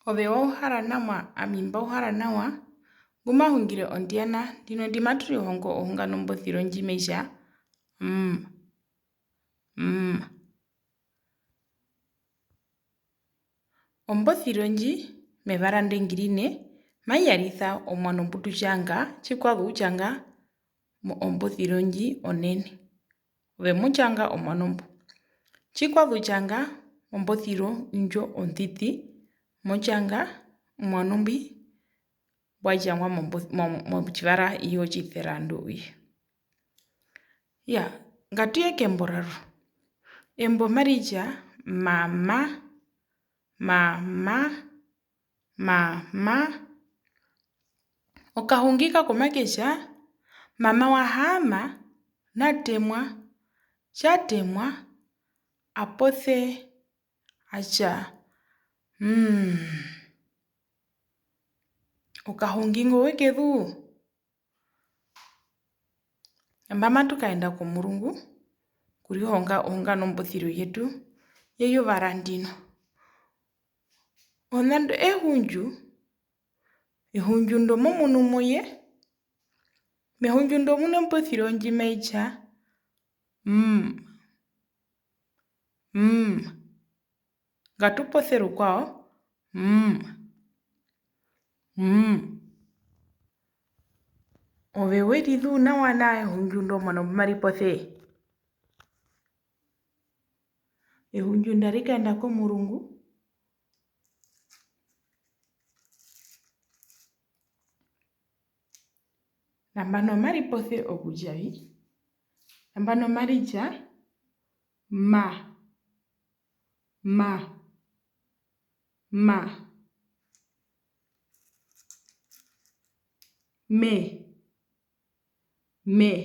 Ove wauhala nawa, amimba uhala nawa, nguma hungile ondiana, ndino ndimatuli hongo ohungano mbothilo njimeisha. Ombothilo nji, mevarande ngirine, maiyalitha omwano mbutu changa, chikwalu uchanga, ombothilo nji onene. Ove muchanga omwano mbu. Chikwalu uchanga, ombothilo njo ontiti, mochanga omwano mbi, bwachangwa mochivara iyo chiterandu uye. Ya, ngatuye kemboraru. Embo maricha, mama, okahungika komakesha, mama wahama, natemwa, chatemwa, apothe, acha, okahungingo wekedu. Mbama tukaenda komurungu, kuri ohungano mbothilo yetu, yeyo varandino. Onando ehunju ndo momunu moye, mehunju ndo mune mbothilo njimeicha, ngatupothelu kwao, Ove welidu nawana ehunju ndo mono maripothe. Ehunju ndarikaenda komurungu, nambano maripothe okujavi, nambano maricha, me, mi,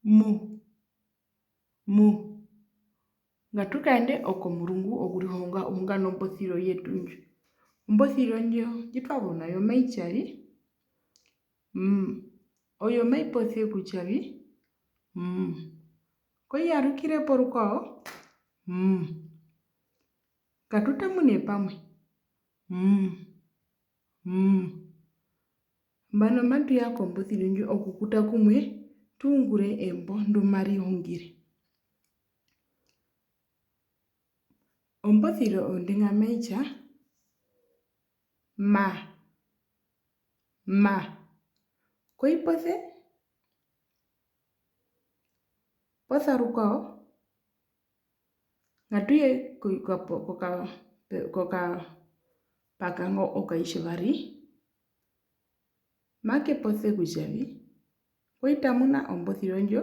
mo, mu. Ngatukaende okomurungu okuri ohungano mbothilo yetu nju. Mbothilo njo, jitwavona yo maichari, oyo maipothe kuchavi, Koi yarukire porukwao, katutamune pamwe, Mbano matu ya kombothilo nju okukuta kumwe, tuungure embo ndumari hungire. Ombothilo ondinga meicha, ma, Koi pothe, potha rukwao, ngatuye koka pakango okaishivari, make pothe kujavi, koi tamuna ombothilo njo,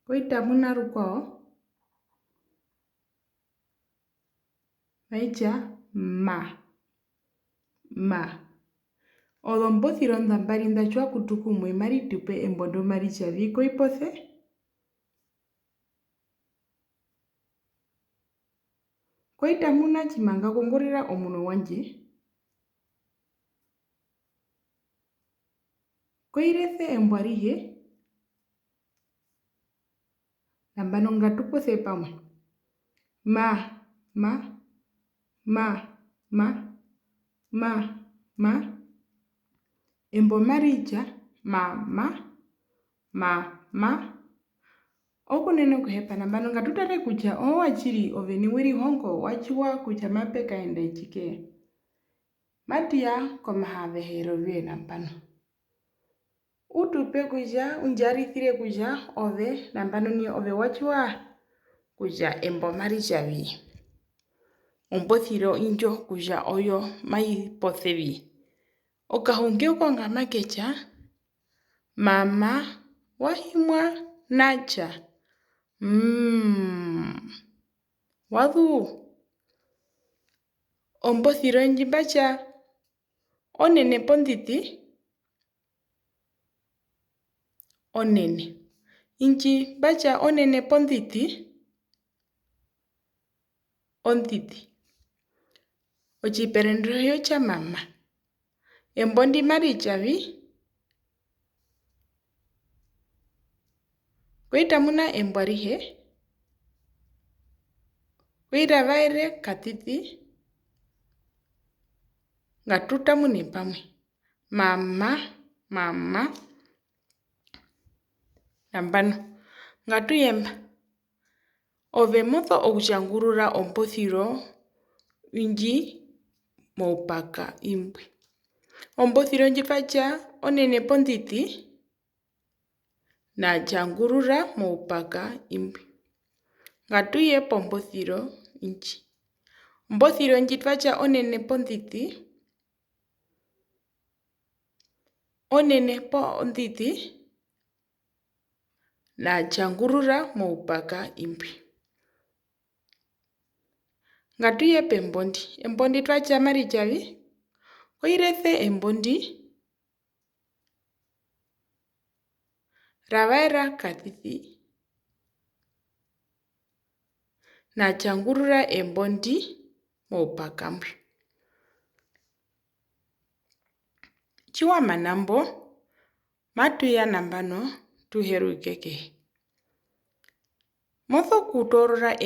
koi tamuna rukwao, maicha, ma. Odo mbothilo ndambari ndachua kutukumwe maritupe embondo marichavi, koi pothe, koi tamuna chimanga kongorera omuno wanje, koi rethe embwarihe, nambano ngatupothe pamwe, ma, embo maricha, ma, okunene kuhepa nambano ngatutare kucha wachiri oveni wiri hongo wachiwa kucha mapeka ende chike. Matia komahadhehero vye nambano. Utupe kuja, unjarithire kuja ove, nambano ni ove wachiwa kuja embo maricha vi. Ombothilo injo kuja oyo maipothe vi. Okahungi okonga makecha, mama, wahimwa, natya. Wadhu ombothilo ndji mbatya onene pondhiti? Onene. Indji mbatya onene pondhiti? Ondhiti. Otjiipelendahio tja mama. Embo ndi maritjavi? Kwetamuna embo arihe? Kweravaere katiti? Ngatu tamune pamwe. Mama. Nambano. Ngatuyemba. Ove moso okutjangurura ompothero ndji moupaka imbwi. Ompothero ndji twatja onene pondhiti? Natjangurura moupaka imbwi. Ngatuye pompothero ndji. Ompothero ndji twatja onene pondhiti? Onene pondhiti? Natjangurura moupaka imbwi. Ngatuye pembo ndi. Embo ndi twatja maritjavi? Koirese embo ndi? Ravaera katiti? Natjangurura embo ndi moupaka mbwi. Tjiwamana mbo, matuya nambano tuheruke kehi. Moso kutoorora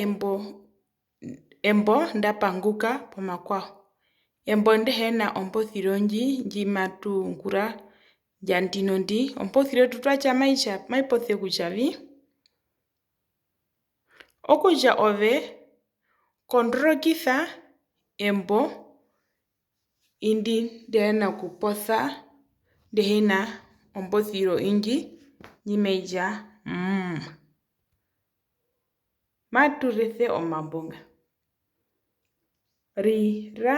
embo ndapanguka pomakwao. Embo ndihina ompothero ndji matungura yandino ndi, ompothero twatja maipose kutjavi? Okutja ove kondorokisa embo indi ndihina okuposa, ndihina ompothero indji ndjimeitja Maturese omambo nga. Rira.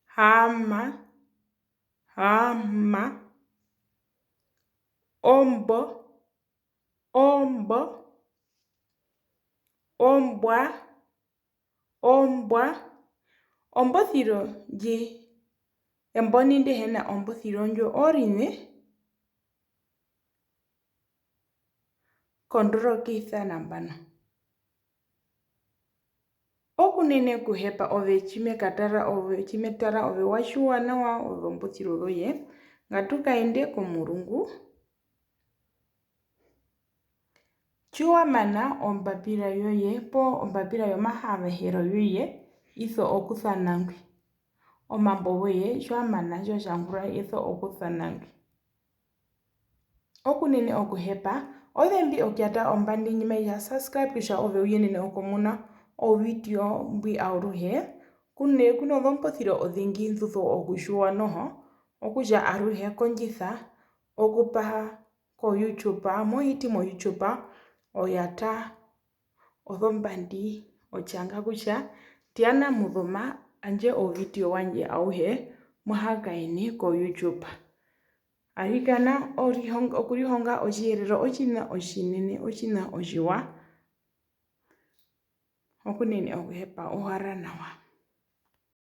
Haama. Ombo. Ombwa. Ompothero ndji embo ndi ndihina ompothero ndjo orine? Kondorokisa nambano. Okunene okuhepa ove tjimetara ove watjiwa nawa ove ompothero zoye, ngatukaende komurungu. Tjiwamana ombapira yoye poo ombapira yomahavehero yoye iso okusana ngwi. Omambo woye tjiwamana tjiwatjangurura iso okusana ngwi. Okunene okuhepa, ozembi okyata ombandi ndjimaitja subscribe kutja ove uyenene okumuna ovideo mbwi aruhe. Kuno zompothero ozingi nduso okutjiwa noho, okutja aruhe kondjisa okupaha ko YouTube, mohiti mo YouTube oyata ozombandi otjanga kutja tiyana muzoma handje ovideo wandje auhe mohakaene ko YouTube. Arikana okurihonga otjiherero otjina otjinene, otjina otjiwa. Okunene okuhepa ohara nawa.